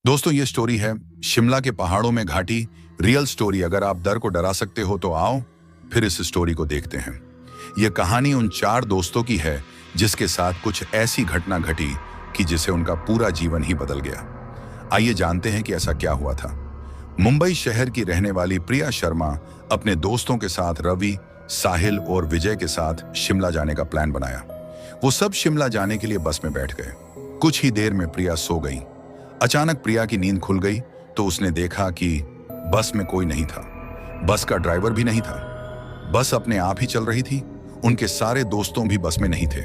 दोस्तों ये स्टोरी है शिमला के पहाड़ों में घाटी रियल स्टोरी। अगर आप डर को डरा सकते हो तो आओ फिर इस स्टोरी को देखते हैं। यह कहानी उन चार दोस्तों की है जिसके साथ कुछ ऐसी घटना घटी कि जिसे उनका पूरा जीवन ही बदल गया। आइए जानते हैं कि ऐसा क्या हुआ था। मुंबई शहर की रहने वाली प्रिया शर्मा अपने दोस्तों के साथ रवि, साहिल और विजय के साथ शिमला जाने का प्लान बनाया। वो सब शिमला जाने के लिए बस में बैठ गए। कुछ ही देर में प्रिया सो गई। अचानक प्रिया की नींद खुल गई तो उसने देखा कि बस में कोई नहीं था। बस का ड्राइवर भी नहीं था। बस अपने आप ही चल रही थी। उनके सारे दोस्तों भी बस में नहीं थे।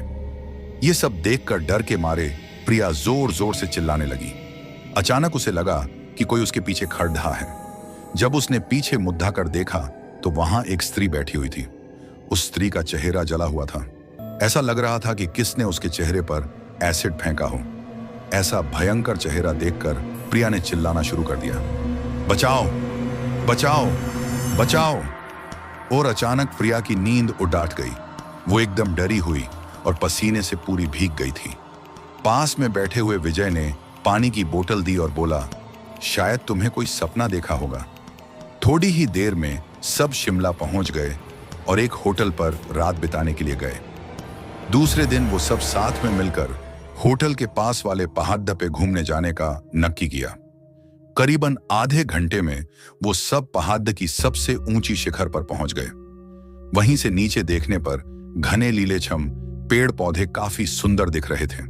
ये सब देखकर डर के मारे प्रिया जोर जोर से चिल्लाने लगी। अचानक उसे लगा कि कोई उसके पीछे खड़ रहा है। जब उसने पीछे मुद्दा कर देखा तो वहां एक स्त्री बैठी हुई थी। उस स्त्री का चेहरा जला हुआ था। ऐसा लग रहा था कि किसने उसके चेहरे पर एसिड फेंका हो। ऐसा भयंकर चेहरा देखकर प्रिया ने चिल्लाना शुरू कर दिया, बचाओ बचाओ बचाओ। और अचानक प्रिया की नींद उडाट गई। वो एकदम डरी हुई और पसीने से पूरी भीग गई थी। पास में बैठे हुए विजय ने पानी की बोतल दी और बोला, शायद तुम्हें कोई सपना देखा होगा। थोड़ी ही देर में सब शिमला पहुंच गए और एक होटल पर रात बिताने के लिए गए। दूसरे दिन वो सब साथ में मिलकर होटल के पास वाले पहाड़ पे घूमने जाने का नक्की किया। करीबन आधे घंटे में वो सब पहाड़ की सबसे ऊंची शिखर पर पहुंच गए। वहीं से नीचे देखने पर घने लीलेछम पेड़ पौधे काफी सुंदर दिख रहे थे।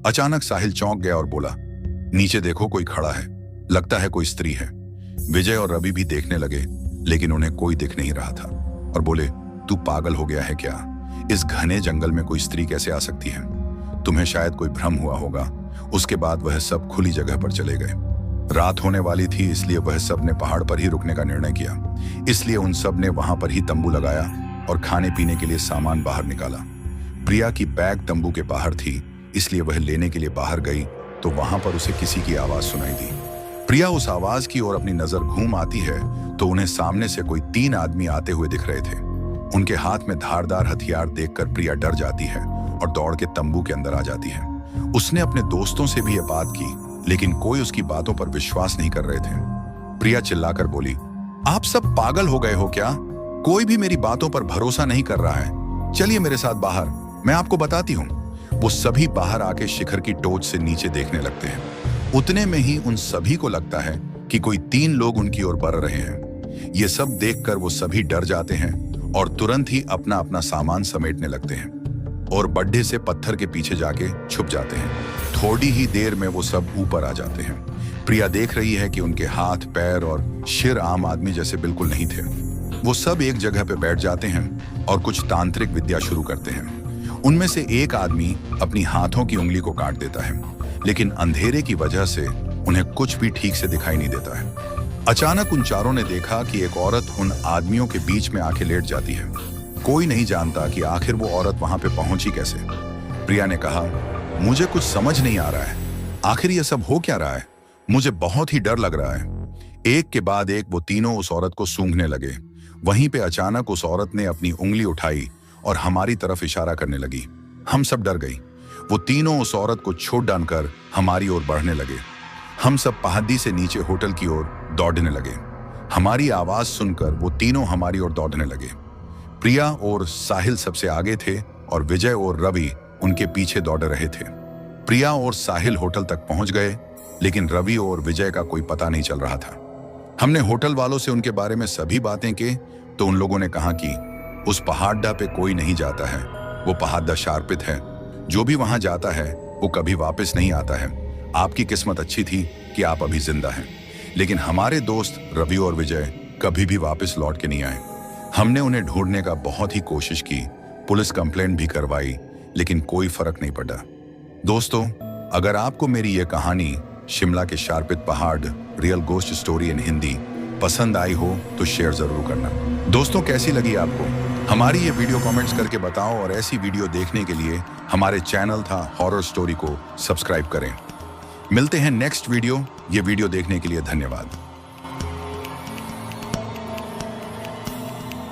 अचानक साहिल चौंक गया और बोला, नीचे देखो कोई खड़ा है, लगता है कोई स्त्री है। विजय और रवि भी देखने लगे लेकिन उन्हें कोई दिख नहीं रहा था और बोले, तू पागल हो गया है क्या? इस घने जंगल में कोई स्त्री कैसे आ सकती है? तुम्हें शायद कोई भ्रम हुआ होगा। उसके बाद वह सब खुली जगह पर चले गए। रात होने वाली थी इसलिए वह सब ने पहाड़ पर ही रुकने का निर्णय किया। इसलिए उन सब ने वहां पर ही तंबू लगाया और खाने पीने के लिए सामान बाहर निकाला। प्रिया की बैग तंबू के बाहर थी इसलिए वह लेने के लिए बाहर गई तो वहां पर उसे किसी की आवाज सुनाई दी। प्रिया उस आवाज की ओर अपनी नजर घूम आती है तो उन्हें सामने से कोई 3 आदमी आते हुए दिख रहे थे। उनके हाथ में धारदार हथियार देखकर प्रिया डर जाती है और दौड़ के तंबू के अंदर आ जाती है। उसने अपने दोस्तों से भी यह बात की लेकिन कोई उसकी बातों पर विश्वास नहीं कर रहे थे। प्रिया चिल्लाकर बोली, आप सब पागल हो गए हो क्या? कोई भी मेरी बातों पर भरोसा नहीं कर रहा है। चलिए मेरे साथ बाहर, मैं आपको बताती हूँ। वो सभी बाहर आके शिखर की टोच से नीचे देखने लगते हैं। उतने में ही उन सभी को लगता है कि कोई 3 लोग उनकी ओर बढ़ रहे हैं। ये सब देखकर वो सभी डर जाते हैं और तुरंत ही अपना अपना सामान समेटने लगते हैं और बड्ढे से पत्थर के पीछे जाके छुप जाते हैं। थोड़ी ही देर में वो सब ऊपर आ जाते हैं। प्रिया देख रही है कि उनके हाथ, पैर और सिर आम आदमी जैसे बिल्कुल नहीं थे। वो सब एक जगह पे बैठ जाते हैं और कुछ तांत्रिक विद्या शुरू करते हैं। उनमें से एक आदमी अपनी हाथों की उंगली को काट देता है लेकिन अंधेरे की वजह से उन्हें कुछ भी ठीक से दिखाई नहीं देता है। अचानक उन चारों ने देखा कि एक औरत उन आदमियों के बीच में आके लेट जाती है। कोई नहीं जानता कि आखिर वो औरत वहां पे पहुंची कैसे। प्रिया ने कहा, मुझे कुछ समझ नहीं आ रहा है। आखिर ये सब हो क्या रहा है? मुझे बहुत ही डर लग रहा है। एक के बाद एक वो तीनों उस औरत को सूंघने लगे। वहीं पे अचानक उस औरत ने अपनी उंगली उठाई और हमारी तरफ इशारा करने लगी। हम सब डर गई। वो तीनों उस औरत को छोड़ डालकर हमारी ओर बढ़ने लगे। हम सब पहाड़ी से नीचे होटल की ओर दौड़ने लगे। हमारी आवाज सुनकर वो तीनों हमारी ओर दौड़ने लगे। प्रिया और साहिल सबसे आगे थे और विजय और रवि उनके पीछे दौड़ रहे थे। प्रिया और साहिल होटल तक पहुंच गए लेकिन रवि और विजय का कोई पता नहीं चल रहा था। हमने होटल वालों से उनके बारे में सभी बातें की तो उन लोगों ने कहा कि उस पहाड़ पे कोई नहीं जाता है। वो पहाड़ शार्पित है। जो भी वहां जाता है वो कभी वापस नहीं आता है। आपकी किस्मत अच्छी थी कि आप अभी जिंदा हैं, लेकिन हमारे दोस्त रवि और विजय कभी भी वापस लौट के नहीं आए। हमने उन्हें ढूंढने का बहुत ही कोशिश की, पुलिस कंप्लेंट भी करवाई लेकिन कोई फर्क नहीं पड़ा। दोस्तों, अगर आपको मेरी ये कहानी शिमला के शार्पित पहाड़ real ghost story in Hindi पसंद आई हो तो शेयर जरूर करना। दोस्तों, कैसी लगी आपको हमारी ये वीडियो? कमेंट्स करके बताओ और ऐसी वीडियो देखने के लिए हमारे चैनल था हॉरर स्टोरी को सब्सक्राइब करें। मिलते हैं नेक्स्ट वीडियो। ये वीडियो देखने के लिए धन्यवाद।